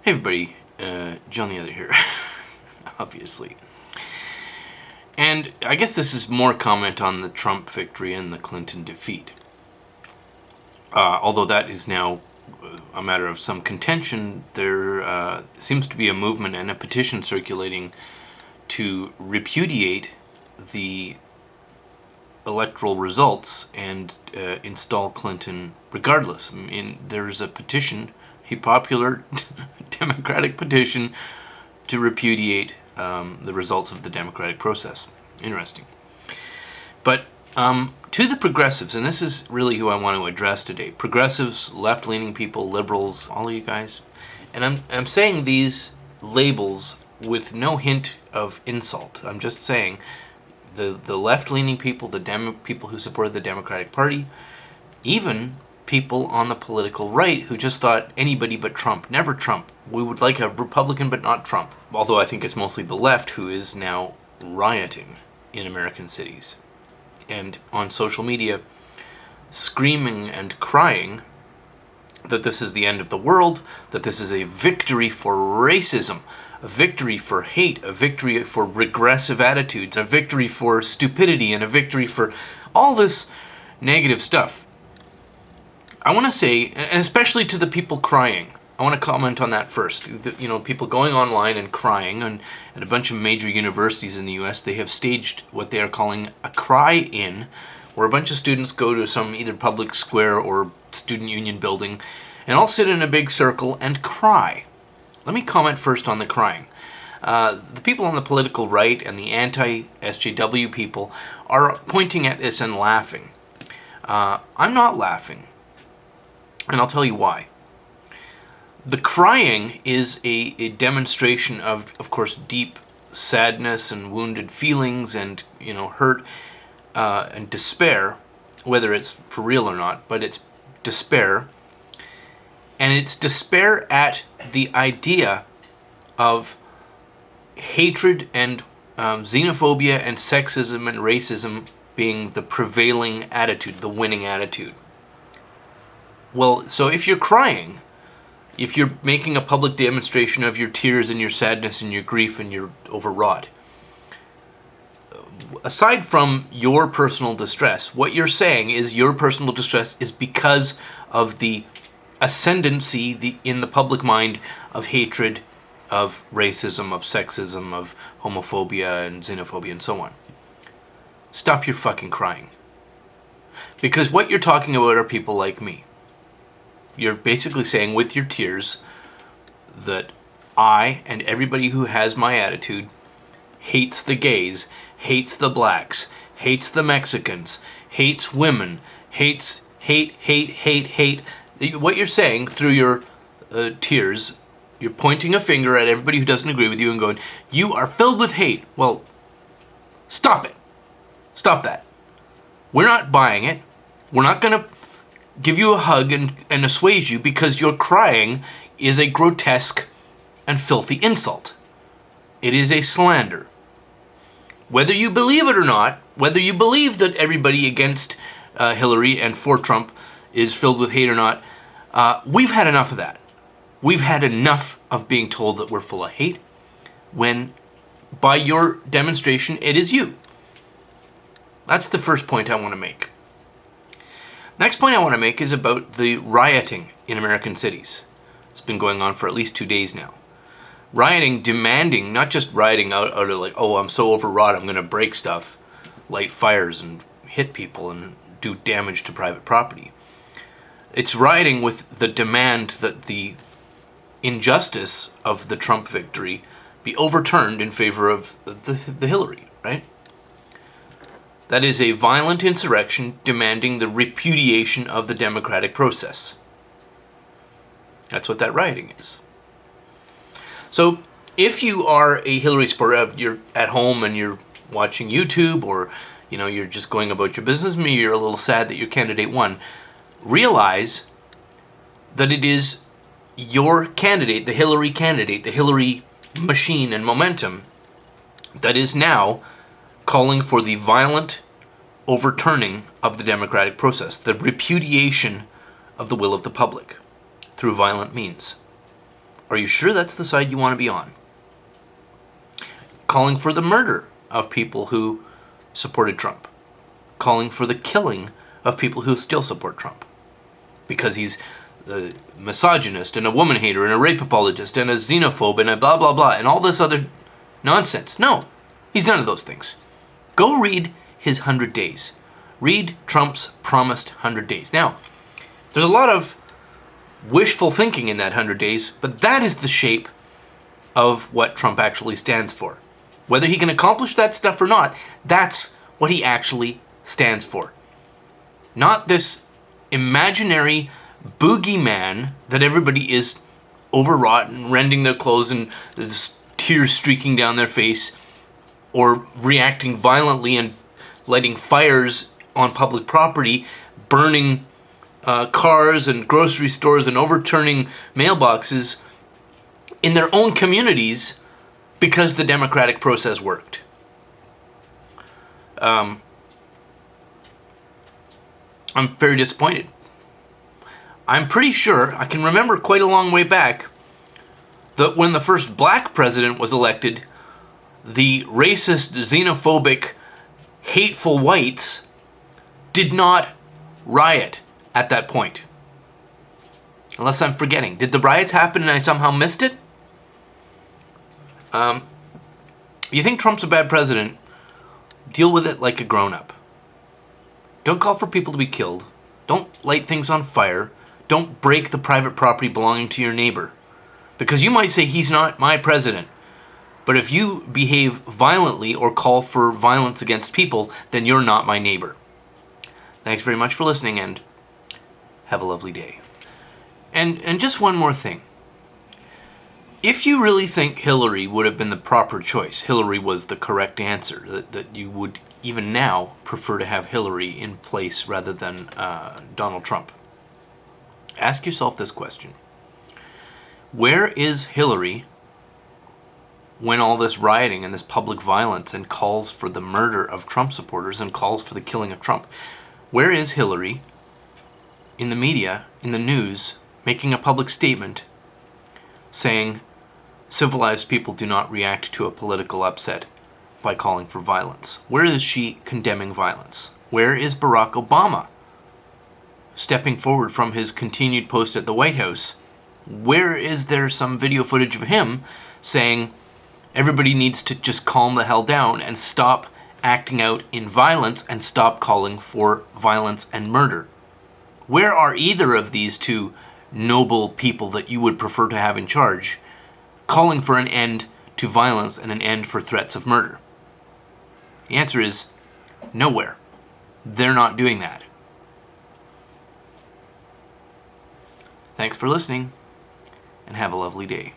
Hey everybody, John the Other here, obviously. And I guess this is more comment on the Trump victory and the Clinton defeat. Although that is now a matter of some contention, there seems to be a movement and a petition circulating to repudiate the electoral results and install Clinton regardless. I mean, there's a petition, a popular Democratic petition to repudiate the results of the democratic process. Interesting. But to the progressives, and this is really who I want to address today, progressives, left-leaning people, liberals, all of you guys, and I'm saying these labels with no hint of insult. I'm just saying the left-leaning people, people who supported the Democratic Party, even people on the political right who just thought anybody but Trump, never Trump. We would like a Republican but not Trump. Although I think it's mostly the left who is now rioting in American cities and on social media screaming and crying that this is the end of the world, that this is a victory for racism, a victory for hate, a victory for regressive attitudes, a victory for stupidity, and a victory for all this negative stuff. I want to say, and especially to the people crying, I want to comment on that first. People going online and crying, and at a bunch of major universities in the U.S., they have staged what they are calling a cry-in, where a bunch of students go to some either public square or student union building, and all sit in a big circle and cry. Let me comment first on the crying. The people on the political right and the anti-SJW people are pointing at this and laughing. I'm not laughing. And I'll tell you why. The crying is a demonstration of course, deep sadness and wounded feelings and, hurt and despair, whether it's for real or not, but it's despair. And it's despair at the idea of hatred and xenophobia and sexism and racism being the prevailing attitude, the winning attitude. Well, so if you're crying, if you're making a public demonstration of your tears and your sadness and your grief and you're overwrought, aside from your personal distress, what you're saying is your personal distress is because of the ascendancy in the public mind of hatred, of racism, of sexism, of homophobia and xenophobia and so on. Stop your fucking crying. Because what you're talking about are people like me. You're basically saying with your tears that I and everybody who has my attitude hates the gays, hates the blacks, hates the Mexicans, hates women, hate. What you're saying through your tears, you're pointing a finger at everybody who doesn't agree with you and going, you are filled with hate. Well, stop it. Stop that. We're not buying it. We're not going to give you a hug and assuage you because your crying is a grotesque and filthy insult. It is a slander. Whether you believe it or not, whether you believe that everybody against Hillary and for Trump is filled with hate or not, we've had enough of that. We've had enough of being told that we're full of hate when, by your demonstration, it is you. That's the first point I want to make. Next point I want to make is about the rioting in American cities. It's been going on for at least 2 days now. Rioting, demanding, not just rioting out of like, oh, I'm so overwrought, I'm going to break stuff, light fires and hit people and do damage to private property. It's rioting with the demand that the injustice of the Trump victory be overturned in favor of the Hillary, right? That is a violent insurrection demanding the repudiation of the democratic process. That's what that rioting is. So, if you are a Hillary supporter, you're at home and you're watching YouTube, or you're just going about your business, maybe you're a little sad that your candidate won, realize that it is your candidate, the Hillary machine and momentum, that is now calling for the violent overturning of the democratic process, the repudiation of the will of the public through violent means. Are you sure that's the side you want to be on? Calling for the murder of people who supported Trump. Calling for the killing of people who still support Trump. Because he's a misogynist and a woman hater and a rape apologist and a xenophobe and a blah blah blah and all this other nonsense. No, he's none of those things. Go read his 100 days. Read Trump's promised 100 days. Now, there's a lot of wishful thinking in that 100 days, but that is the shape of what Trump actually stands for. Whether he can accomplish that stuff or not, that's what he actually stands for. Not this imaginary boogeyman that everybody is overwrought and rending their clothes and there's tears streaking down their face, or reacting violently and lighting fires on public property, burning cars and grocery stores and overturning mailboxes in their own communities because the democratic process worked. I'm very disappointed. I'm pretty sure, I can remember quite a long way back, that when the first black president was elected, the racist, xenophobic, hateful whites did not riot at that point. Unless I'm forgetting. Did the riots happen and I somehow missed it? You think Trump's a bad president? Deal with it like a grown-up. Don't call for people to be killed. Don't light things on fire. Don't break the private property belonging to your neighbor. Because you might say he's not my president. But if you behave violently or call for violence against people, then you're not my neighbor. Thanks very much for listening, and have a lovely day. And just one more thing. If you really think Hillary would have been the proper choice, Hillary was the correct answer, that you would even now prefer to have Hillary in place rather than Donald Trump, ask yourself this question. Where is Hillary when all this rioting and this public violence and calls for the murder of Trump supporters and calls for the killing of Trump? Where is Hillary in the media, in the news, making a public statement saying civilized people do not react to a political upset by calling for violence? Where is she condemning violence? Where is Barack Obama stepping forward from his continued post at the White House? Where is there some video footage of him saying everybody needs to just calm the hell down and stop acting out in violence and stop calling for violence and murder? Where are either of these two noble people that you would prefer to have in charge calling for an end to violence and an end for threats of murder? The answer is nowhere. They're not doing that. Thanks for listening, and have a lovely day.